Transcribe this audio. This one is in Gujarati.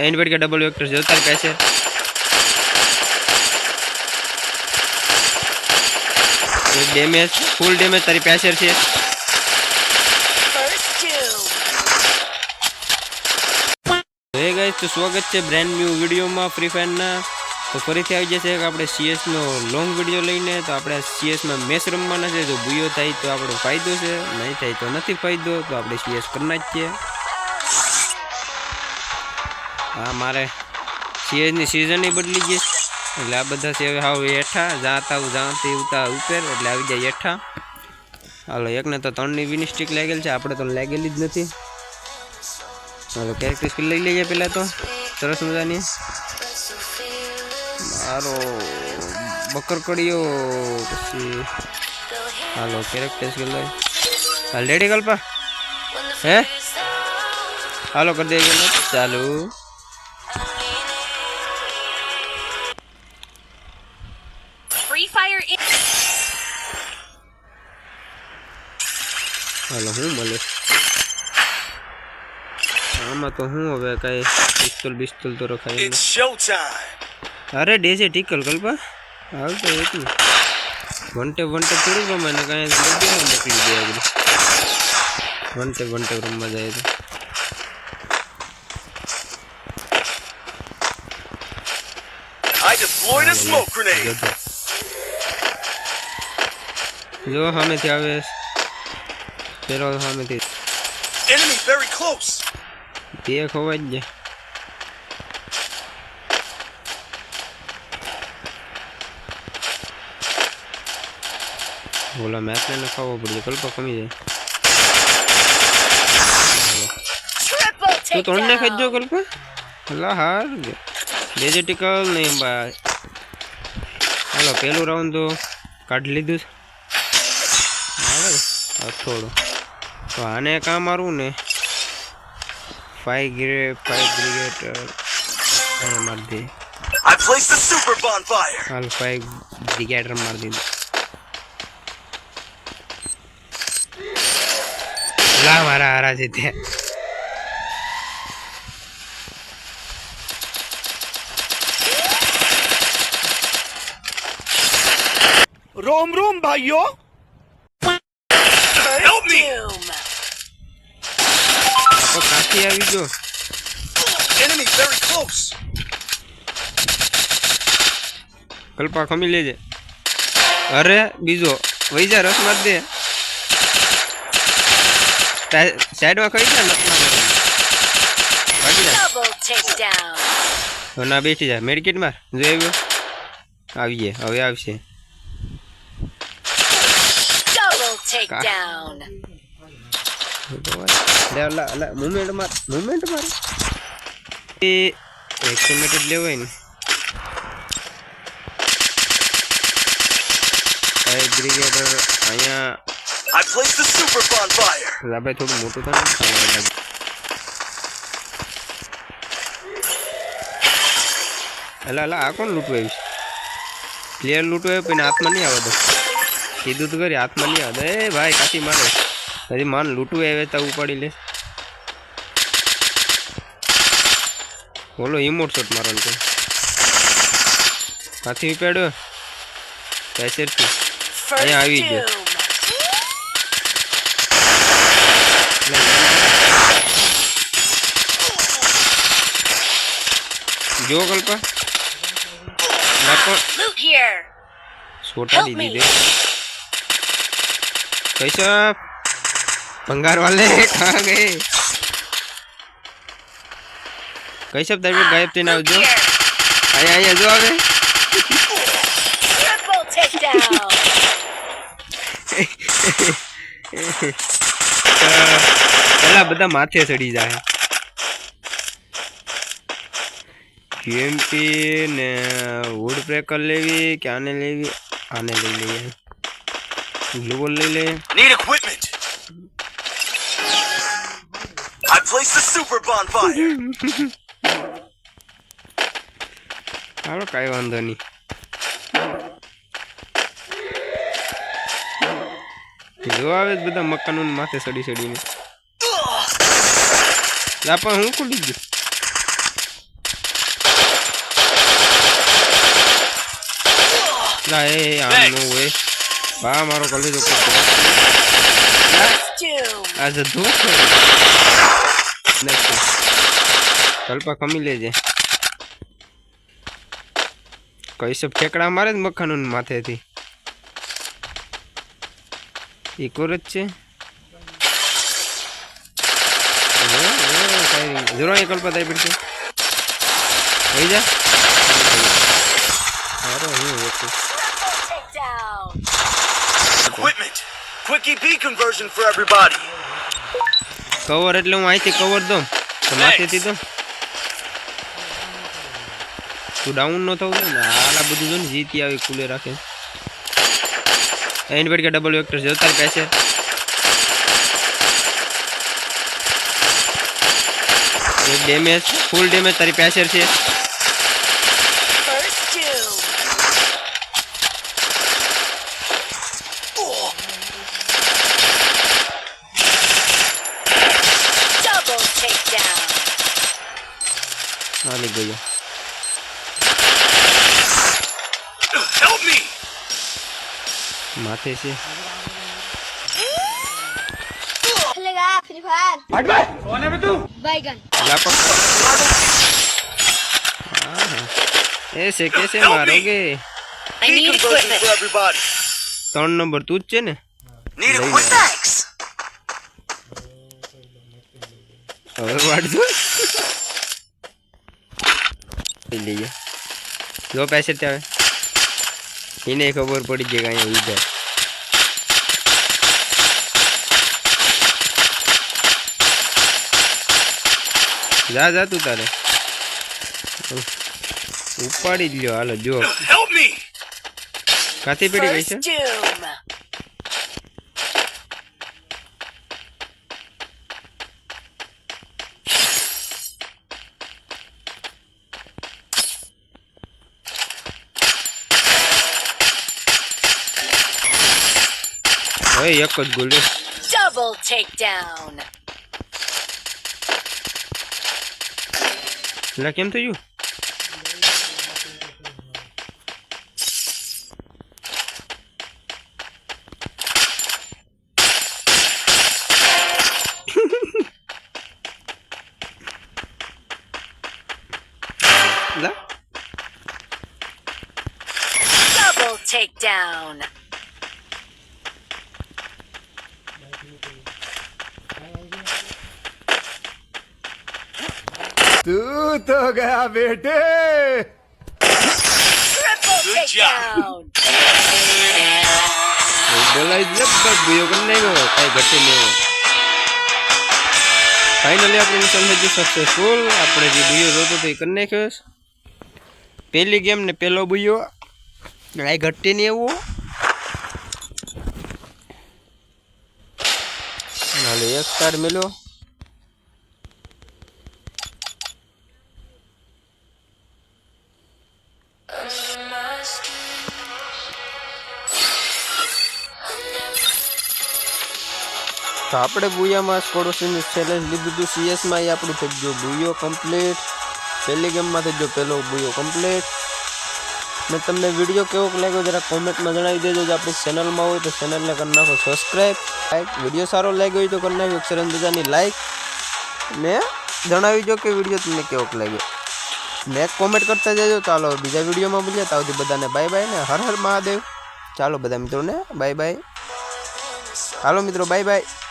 इन्वर्ट का डबल वेक्टर जो तार पैसे डैमेज फुल डैमेज तारी पैसे छे हे गाइस तो स्वागत है ब्रांड न्यू वीडियो में फ्री फायर ना तो फरीथी આવી જશે કે આપણે CS નો લોંગ વિડિયો લઈને તો આપણે CS માં મેચ રમવાના છે જો બુયો થાય તો આપણો ફાયદો છે નહીં થાય તો નથી ફાયદો તો આપણે CS કરના જ છે આ મારે CS ની સીઝન ની બદલી ગઈ એટલે આ બધા છે હવે હાવ હેઠા જાતા જાતી ઉતા ઉપર એટલે આવી જાય હેઠા હાલો એકને તો 3 ની વિન સ્ટિક લાગેલ છે આપણે તો લાગેલી જ નથી હાલો કેરેક્ટર સ્કિલ લઈ લઈએ પહેલા તો સરસ મજાની मारो बकर कड़ियो हेलो कैरेक्टर स्किल ऑलरेडी कल्पा है हेलो कर देगा चालू फ्री फायर हेलो हूँ मले आमा तो हूँ હવે કઈ પિસ્તોલ તો રખાય It's showtime. अरे डेजे टिकल कल्पा हाल तो एक वनटे थोड़ी रमाने कहीं मोकली दे अगली वनटे रमवा जाए तो I deployed a smoke grenade. जो हमें थे आवे तेरा हमें थे Enemy very close. देख होवा जे बोला मैच ने खाओ पड़ी कल्पा कमी जाए तो तोड़ने खजो कल्पा हला हार डेजेटिकल नहीं भाई हेलो पहलू राउंड तो काट लीधु थोड़ो तो आने काम मारू ने 5 ब्रिगेड मार दे I placed the super bonfire. Hall 5 brigade मार दी ला मारा हारा जीते रोम रोम भाइयों. Help me. तो काफी आवी जो Enemy very close. कल्पा खमी ले जे अरे बीजो वही जा रस मत दे साइड में खड़ी जा डबल टेकडाउन तो ना बैठी जा मेडिकेट मार जो आવીએ હવે આવશે डबल टेकडाउन ले ला मूवमेंट मार ए एक्समेटेड लेवाय ने ए ब्रिगेडर आया I placed the super bonfire. આપણે થોડું મોટું થાય અલા આ કોણ લૂંટવા આવ્યું પ્લેયર લૂંટવા આવ્યો પણ હાથમાં નહીં આવે તો કીધું તો કરી હાથમાં નહીં આવે એ ભાઈ કાચી મારે હજી માન લૂંટવા આવે તો ઉપાડી લે બોલો ઇમોટ શોટ મારવાનું તો કાથી ઉપાડ્યો પેસેરથી અહીંયા આવી ગયો जो कल्पा छोटा दीदी दे कैसा भंगार वाले कहाँ गए कैसा तब गायब थे ना जो आया जो आ गए पहला बता माथे चढ़ी जाए यूएमपी ने वुड ब्रेकर लेवी क्या आने लेवी आने ले लिए ग्लूवॉल ले ले Need equipment. I placed the super bonfire. हालो काई वांधो नहीं जो आवे बधा मकान माथे सड़ी ने लापा हूँ खुली गई લા એ આમ નો હોય બા મારો કલેજો આ જધો નથી કલ્પા ખમી લેજે કઈ સબ ઠેકડા મારે જ મખાનું માથેથી ઇકોર જ છે જરૂર એ કલ્પા થાય પડશે થઈ જા અરે હું okay Equipment. Quick EP conversion for everybody. Cover એટલે હું અહીંથી કવર દઉં તો માથેથી દઉં તું ડાઉન ન થવું ને આલા બધું જો ને જીતી આવી કુલે રાખે એન્ડ બેડ કે ડબલ વેક્ટર છે તારી પાસે એક ડેમેજ ફૂલ ડેમેજ તારી પાસે છે હાલી ગયો Help me. માથે છે खेलेगा फ्री फायर हट बे कौन है बे तू बैगन लापो ऐसे कैसे मारोगे I need conversion equipment. for everybody. 3 number તું જ છે ને Need Lay equipment. Thanks. હવે વાડજો લઈએ જો પૈસે ત્યાં એને ખબર પડી ગઈ કે અહીંયા ઉઈ જાય જા જા તું તારે ઉપાડી જ લ્યો હાલો જો Help me. કાથી પડી ગઈ છે હવે એક જ ગોલ્યો Double takedown. એટલે કેમ થયું લા Double takedown. तू तो गया बेटे. Triple Good takedown. બોલાઈ જ લગભગ ગયો કે નહીં ગયો કઈ ઘટે નહીં ફાઇનલી આપણે મિશન થઈ ગયું સક્સેસફુલ આપણે જે બુયો જોતો તો એ કરી નાખ્યો પહેલી ગેમ ને પહેલો બુયો કઈ ઘટે નહીં એવું હાલે એક સ્ટાર મેલ્યો તો આપણે બુયામાં સ્કોડોસીની ચેલેન્જ લીધું હતું સીએસમાં એ આપણું થઈ ગયું બુયો કમ્પ્લીટ પહેલી ગેમમાં થઈ ગયો પહેલો બુયો કમ્પ્લીટ ને તમને વિડીયો કેવો લાગ્યો જરા કોમેન્ટમાં જણાવી દેજો જો આપણી ચેનલમાં હોય તો ચેનલને કરી નાખો સબસ્ક્રાઈબ લાઈક વિડીયો સારો લાગ્યો હોય તો કરી નાખો અક્ષરન દાદાની લાઈક ને જણાવી દો કે વિડીયો તમને કેવો લાગ્યો ને એક કોમેન્ટ કરતા જજો ચાલો બીજા વિડીયોમાં મળીએ ત્યાં સુધી બધાને બાય બાય ને હર હર મહાદેવ ચાલો બધા મિત્રોને બાય બાય હાલો મિત્રો બાય બાય